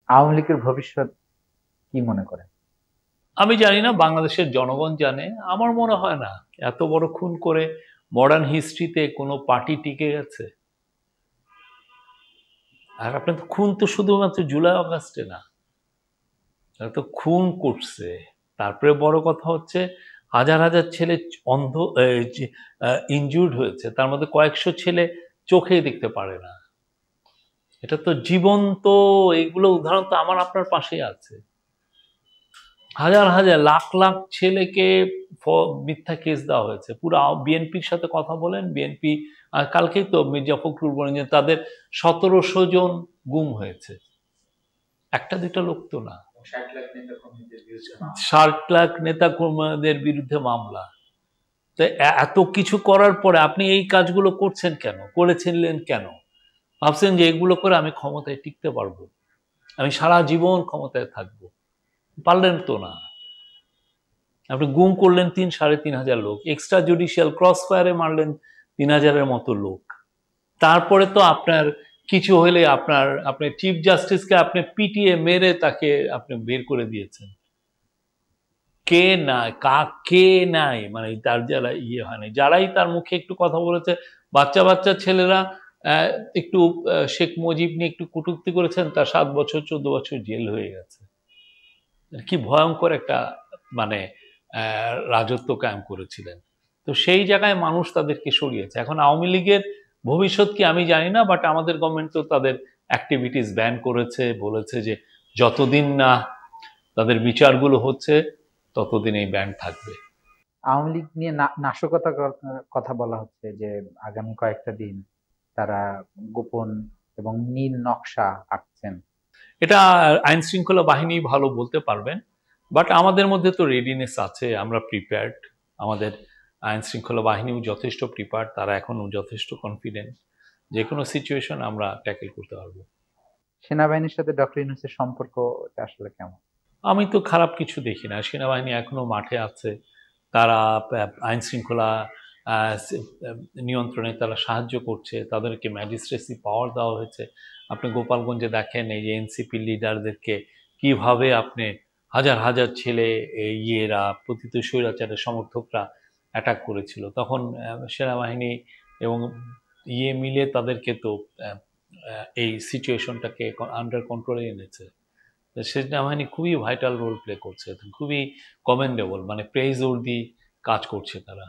আওয়ামী লীগের ভবিষ্যৎ কি মনে করেন? আমি জানি না, বাংলাদেশের জনগণ জানে। আমার মনে হয় না এত বড় খুন করে মডার্ন হিস্ট্রিতে কোনো পার্টি টিকে গেছে। আর আপনার তো খুন তো শুধুমাত্র জুলাই অগাস্টে না, তারা তো খুন করছে। তারপরে বড় কথা হচ্ছে হাজার হাজার ছেলে অন্ধ, ইনজুর্ড হয়েছে, তার মধ্যে কয়েকশো ছেলে চোখেই দেখতে পারে না। এটা তো জীবন্ত, এইগুলো উদাহরণ তো আমার আপনার পাশেই আছে। হাজার হাজার লাখ লাখ ছেলেকে মিথ্যা কেস দেওয়া হয়েছে। পুরো বিএনপির সাথে কথা বলেন, বিএনপি কালকেই তো মির্জা ফখরুল বলেন যে তাদের 1700 জন গুম হয়েছে। একটা দুইটা লোক তো না, 60 লাখ নেতা কর্মীদের বিরুদ্ধে মামলা। তো এত কিছু করার পরে আপনি এই কাজগুলো করছেন কেন, করেছিলেন কেন? ভাবছেন যে এগুলো করে আমি ক্ষমতায় টিকতে পারবো, আমি সারা জীবন ক্ষমতায় থাকবো। পারলেন তো না। আপনি গুম করলেন 3-3.5 লোক, এক্সট্রা জুডিশিয়াল ক্রস ফায়ারে মারলেন 3000-এর মতো লোক। তারপরে তো আপনার কিছু হলে আপনি চিফ জাস্টিসকে আপনি পিটিয়ে মেরে তাকে আপনি বের করে দিয়েছেন। কে নাই, কে নাই, মানে তার যারা হয় নাই, যারাই তার মুখে একটু কথা বলেছে, বাচ্চা বাচ্চা ছেলেরা আহ, একটু শেখ মুজিব নিয়ে একটু কটূক্তি করেছেন, তার 7 বছর 14 বছর জেল হয়ে গেছে। কি ভয়ঙ্কর একটা মানে রাজত্ব কায়েম করেছিলেন। তো সেই জায়গায় মানুষ তাদেরকে সরিয়েছে। এখন আওয়ামী লীগের ভবিষ্যৎ কি আমি জানি না, বাট আমাদের গভর্নমেন্ট তো তাদের অ্যাক্টিভিটিস ব্যান করেছে, বলেছে যে যতদিন না তাদের বিচারগুলো হচ্ছে ততদিন এই ব্যান থাকবে। আওয়ামী লীগ নিয়ে নাশকতার কথা বলা হচ্ছে যে আগামী কয়েকটা দিন তারা গোপন এবং নীল নকশা আঁকছেন। এটা আইন শৃঙ্খলা বাহিনী ভালো বলতে পারবেন, বাট আমাদের মধ্যে তো রেডিনেস আছে, আমরা প্রিপেয়ার্ড। আমাদের আইন শৃঙ্খলা বাহিনীও যথেষ্ট প্রিপেয়ার্ড, তারা এখনো যথেষ্ট কনফিডেন্ট, যে কোনো সিচুয়েশন আমরা ট্যাকেল করতে পারবো। সেনাবাহিনীর সাথে ডক্টর ইউনূসের সম্পর্ক আসলে কেমন? আমি তো খারাপ কিছু দেখি না, সেনাবাহিনী এখনো মাঠে আছে, তারা আইন শৃঙ্খলা নিয়ন্ত্রণে তারা সাহায্য করছে, তাদেরকে ম্যাজিস্ট্রেসি পাওয়ার দেওয়া হয়েছে। আপনি গোপালগঞ্জে দেখেন এই যে এনসিপি লিডারদেরকে কিভাবে আপনি হাজার হাজার ছেলে, ইয়েরা পতিত স্বৈরাচারের সমর্থকরা অ্যাটাক করেছিল, তখন সেনাবাহিনী এবং ইয়ে মিলে তাদেরকে তো এই সিচুয়েশনটাকে আন্ডার কন্ট্রোলে এনেছে। সেনাবাহিনী খুবই ভাইটাল রোল প্লে করছে, খুবই কমেন্ডেবল, মানে প্রেইজ ওর্দি কাজ করছে তারা।